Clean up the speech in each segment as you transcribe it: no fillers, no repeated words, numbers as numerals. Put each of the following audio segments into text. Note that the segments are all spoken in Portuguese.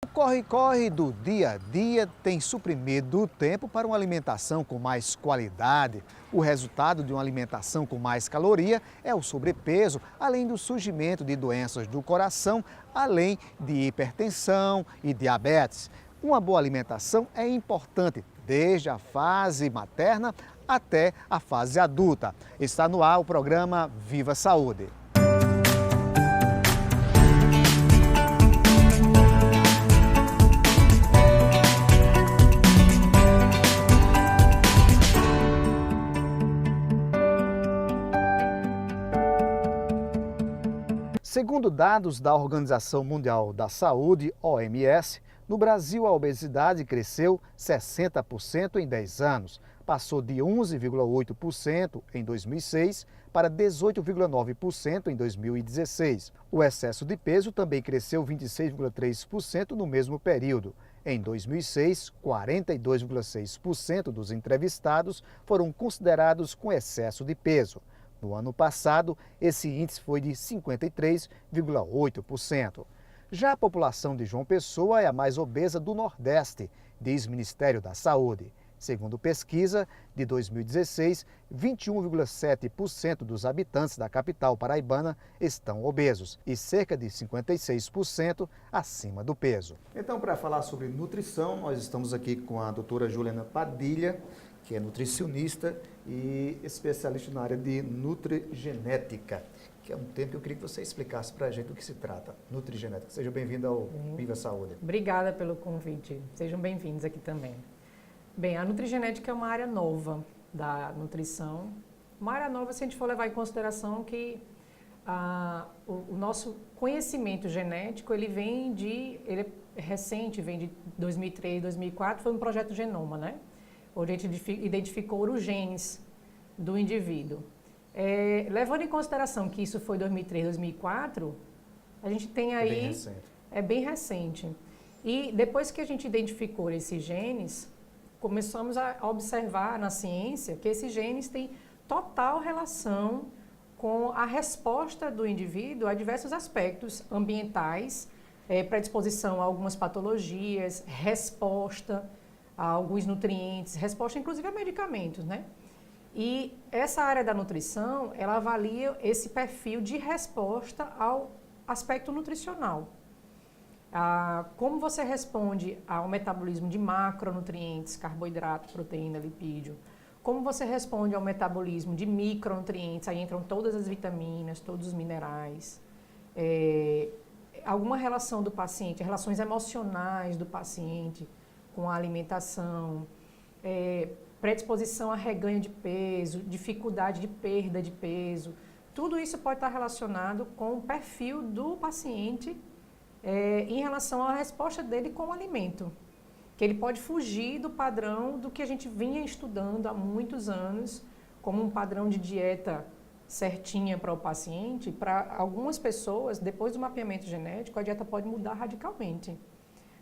O corre-corre do dia a dia tem suprimido o tempo para uma alimentação com mais qualidade. O resultado de uma alimentação com mais caloria é o sobrepeso, além do surgimento de doenças do coração, além de hipertensão e diabetes. Uma boa alimentação é importante desde a fase materna até a fase adulta. Está no ar o programa Viva Saúde. Segundo dados da Organização Mundial da Saúde, OMS, no Brasil a obesidade cresceu 60% em 10 anos. Passou de 11,8% em 2006 para 18,9% em 2016. O excesso de peso também cresceu 26,3% no mesmo período. Em 2006, 42,6% dos entrevistados foram considerados com excesso de peso. No ano passado, esse índice foi de 53,8%. Já a população de João Pessoa é a mais obesa do Nordeste, diz o Ministério da Saúde. Segundo pesquisa de 2016, 21,7% dos habitantes da capital paraibana estão obesos e cerca de 56% acima do peso. Então, para falar sobre nutrição, nós estamos aqui com a doutora Juliana Padilha, que é nutricionista e especialista na área de nutrigenética, que é um tema que eu queria que você explicasse para a gente do que se trata, nutrigenética. Seja bem-vindo ao Viva Saúde. Obrigada pelo convite. Sejam bem-vindos aqui também. Bem, a nutrigenética é uma área nova da nutrição. Uma área nova se a gente for levar em consideração que o nosso conhecimento genético, ele é recente, vem de 2003, 2004, foi um projeto Genoma, né? Onde a gente identificou os genes do indivíduo. Levando em consideração que isso foi 2003, 2004, a gente tem aí... É bem recente. É bem recente. E depois que a gente identificou esses genes, começamos a observar na ciência que esses genes têm total relação com a resposta do indivíduo a diversos aspectos ambientais, predisposição a algumas patologias, resposta a alguns nutrientes, resposta inclusive a medicamentos, né? E essa área da nutrição, ela avalia esse perfil de resposta ao aspecto nutricional. Como você responde ao metabolismo de macronutrientes, carboidrato, proteína, lipídio, como você responde ao metabolismo de micronutrientes, aí entram todas as vitaminas, todos os minerais, alguma relação do paciente, relações emocionais do paciente, com a alimentação, predisposição a reganho de peso, dificuldade de perda de peso. Tudo isso pode estar relacionado com o perfil do paciente em relação à resposta dele com o alimento. Que ele pode fugir do padrão do que a gente vinha estudando há muitos anos, como um padrão de dieta certinha para o paciente. Para algumas pessoas, depois do mapeamento genético, a dieta pode mudar radicalmente.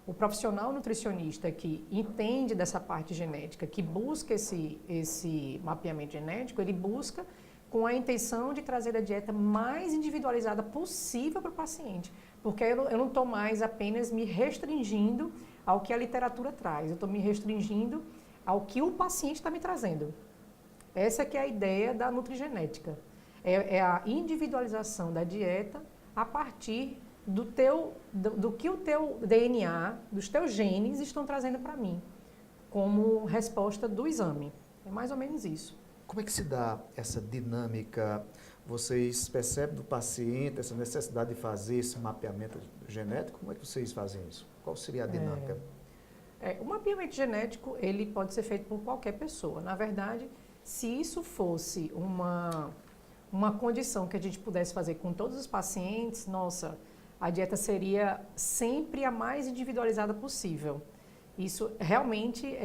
O profissional nutricionista que entende dessa parte genética, que busca esse mapeamento genético, ele busca com a intenção de trazer a dieta mais individualizada possível para o paciente. Porque eu não estou mais apenas me restringindo ao que a literatura traz, eu estou me restringindo ao que o paciente está me trazendo. Essa que é a ideia da nutrigenética. É a individualização da dieta a partir do que o teu DNA, dos teus genes estão trazendo para mim, como resposta do exame. É mais ou menos isso. Como é que se dá essa dinâmica? Vocês percebem do paciente essa necessidade de fazer esse mapeamento genético? Como é que vocês fazem isso? Qual seria a dinâmica? O mapeamento genético, ele pode ser feito por qualquer pessoa. Na verdade, se isso fosse uma condição que a gente pudesse fazer com todos os pacientes, nossa, a dieta seria sempre a mais individualizada possível. Isso realmente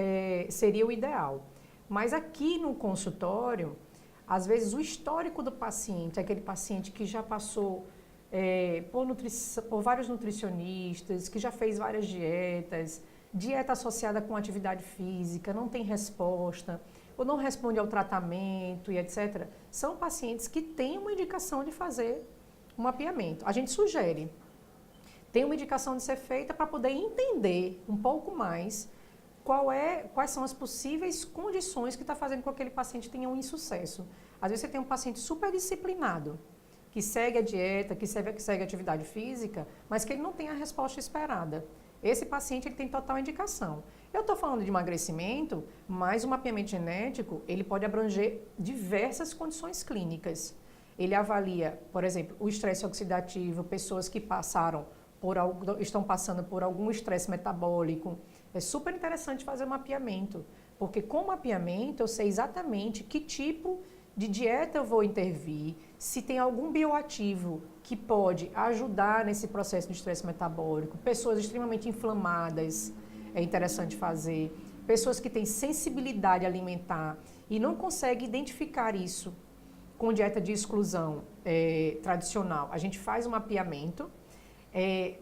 seria o ideal. Mas aqui no consultório, às vezes o histórico do paciente, aquele paciente que já passou por vários nutricionistas, que já fez várias dietas, dieta associada com atividade física, não tem resposta, ou não responde ao tratamento e etc., são pacientes que têm uma indicação de fazer um mapeamento. A gente sugere. tem uma indicação de ser feita para poder entender um pouco mais quais são as possíveis condições que está fazendo com que aquele paciente tenha um insucesso. Às vezes você tem um paciente super disciplinado, que segue a dieta, que segue a atividade física, mas que ele não tem a resposta esperada. Esse paciente ele tem total indicação. Eu estou falando de emagrecimento, mas o mapeamento genético ele pode abranger diversas condições clínicas. Ele avalia, por exemplo, o estresse oxidativo, pessoas que estão passando por algum estresse metabólico. É super interessante fazer o mapeamento, porque com o mapeamento eu sei exatamente que tipo de dieta eu vou intervir, se tem algum bioativo que pode ajudar nesse processo de estresse metabólico, pessoas extremamente inflamadas, é interessante fazer, pessoas que têm sensibilidade alimentar e não conseguem identificar isso com dieta de exclusão tradicional. A gente faz um mapeamento,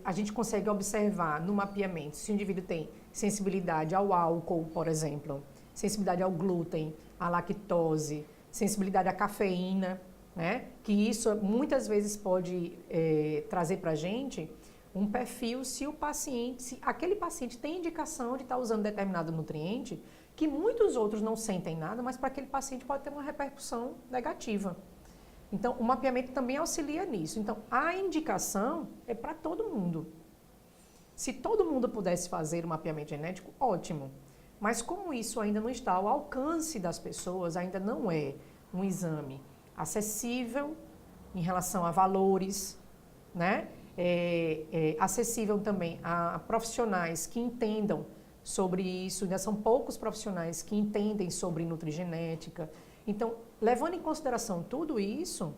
a gente consegue observar no mapeamento se o indivíduo tem sensibilidade ao álcool, por exemplo, sensibilidade ao glúten, à lactose, sensibilidade à cafeína, né? Que isso muitas vezes pode trazer para a gente um perfil se aquele paciente tem indicação de estar usando determinado nutriente, que muitos outros não sentem nada, mas para aquele paciente pode ter uma repercussão negativa. Então, o mapeamento também auxilia nisso. Então, a indicação é para todo mundo. Se todo mundo pudesse fazer o mapeamento genético, ótimo. Mas como isso ainda não está ao alcance das pessoas, ainda não é um exame acessível em relação a valores, né? Acessível também a profissionais que entendam sobre isso, ainda são poucos profissionais que entendem sobre nutrigenética. Então, levando em consideração tudo isso,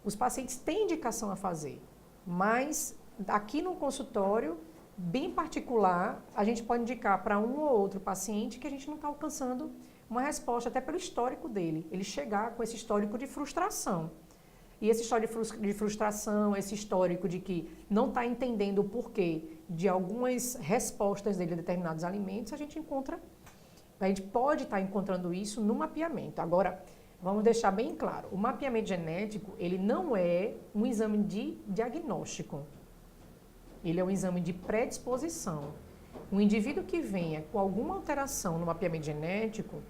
os pacientes têm indicação a fazer, mas aqui no consultório, bem particular, a gente pode indicar para um ou outro paciente que a gente não está alcançando uma resposta, até pelo histórico dele, ele chegar com esse histórico de frustração. E esse histórico de frustração, esse histórico de que não está entendendo o porquê de algumas respostas dele a determinados alimentos, a gente pode estar encontrando isso no mapeamento. Agora, vamos deixar bem claro, o mapeamento genético, ele não é um exame de diagnóstico. Ele é um exame de predisposição. Um indivíduo que venha com alguma alteração no mapeamento genético,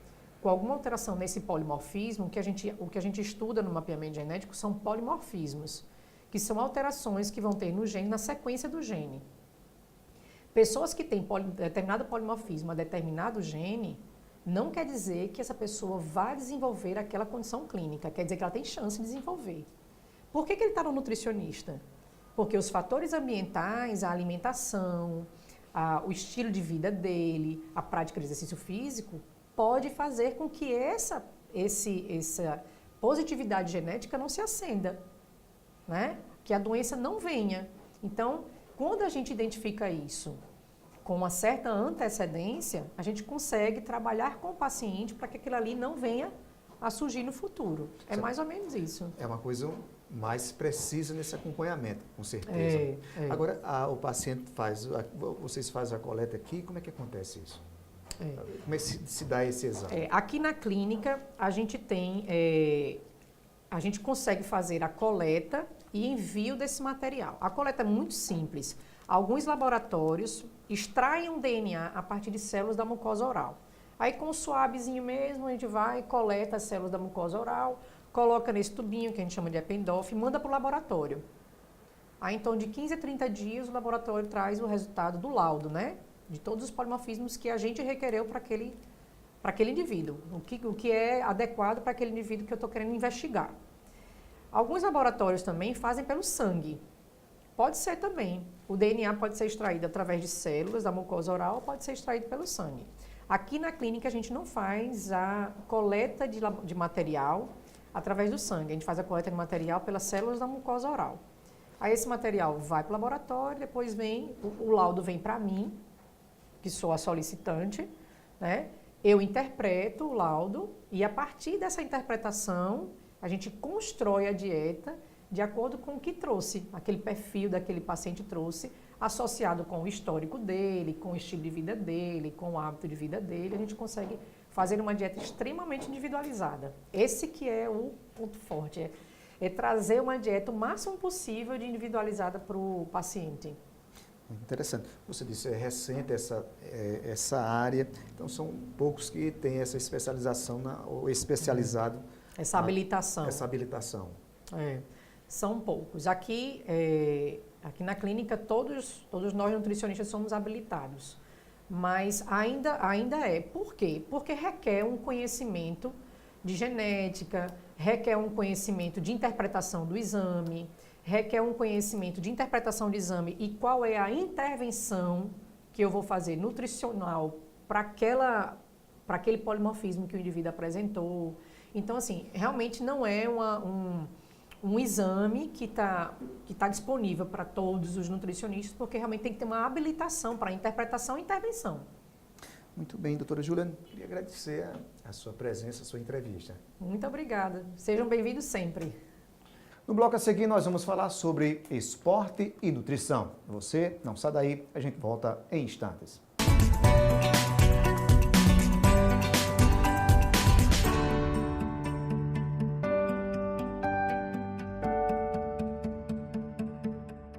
com alguma alteração nesse polimorfismo, o que a gente estuda no mapeamento genético são polimorfismos, que são alterações que vão ter no gene, na sequência do gene. Pessoas que têm determinado polimorfismo a determinado gene, não quer dizer que essa pessoa vai desenvolver aquela condição clínica, quer dizer que ela tem chance de desenvolver. Por que ele está no nutricionista? Porque os fatores ambientais, a alimentação, o estilo de vida dele, a prática de exercício físico, pode fazer com que essa positividade genética não se acenda, né? Que a doença não venha. Então, quando a gente identifica isso com uma certa antecedência, a gente consegue trabalhar com o paciente para que aquilo ali não venha a surgir no futuro. É mais ou menos isso. É uma coisa mais precisa nesse acompanhamento, com certeza. Agora, o paciente vocês fazem a coleta aqui, como é que acontece isso? Como é que se dá esse exame? Aqui na clínica, a gente consegue fazer a coleta e envio desse material. A coleta é muito simples. Alguns laboratórios extraem um DNA a partir de células da mucosa oral. Aí com o swabzinho mesmo, a gente vai e coleta as células da mucosa oral, coloca nesse tubinho que a gente chama de Eppendorf e manda para o laboratório. Aí então de 15 a 30 dias o laboratório traz o resultado do laudo, né? De todos os polimorfismos que a gente requereu para aquele indivíduo, o que é adequado para aquele indivíduo que eu estou querendo investigar. Alguns laboratórios também fazem pelo sangue. Pode ser também. O DNA pode ser extraído através de células da mucosa oral, pode ser extraído pelo sangue. Aqui na clínica a gente não faz a coleta de material através do sangue, a gente faz a coleta de material pelas células da mucosa oral. Aí esse material vai para o laboratório, depois o laudo vem para mim, que sou a solicitante, né? Eu interpreto o laudo e a partir dessa interpretação a gente constrói a dieta de acordo com o que trouxe, aquele perfil daquele paciente trouxe, associado com o histórico dele, com o estilo de vida dele, com o hábito de vida dele, a gente consegue fazer uma dieta extremamente individualizada. Esse que é o ponto forte, é trazer uma dieta o máximo possível de individualizada para o paciente. Interessante. Você disse, é recente essa área, então são poucos que têm essa especialização ou especializado. Essa habilitação. Essa habilitação. São poucos. Aqui na clínica, todos nós nutricionistas somos habilitados, mas ainda é. Por quê? Porque requer um conhecimento de genética, requer um conhecimento de interpretação do exame, requer um conhecimento de interpretação do exame e qual é a intervenção que eu vou fazer nutricional para aquele polimorfismo que o indivíduo apresentou. Então, assim, realmente não é um exame que tá disponível para todos os nutricionistas, porque realmente tem que ter uma habilitação para interpretação e intervenção. Muito bem, doutora Júlia, queria agradecer a sua presença, a sua entrevista. Muito obrigada. Sejam bem-vindos sempre. No bloco a seguir, nós vamos falar sobre esporte e nutrição. Você não sai daí, a gente volta em instantes.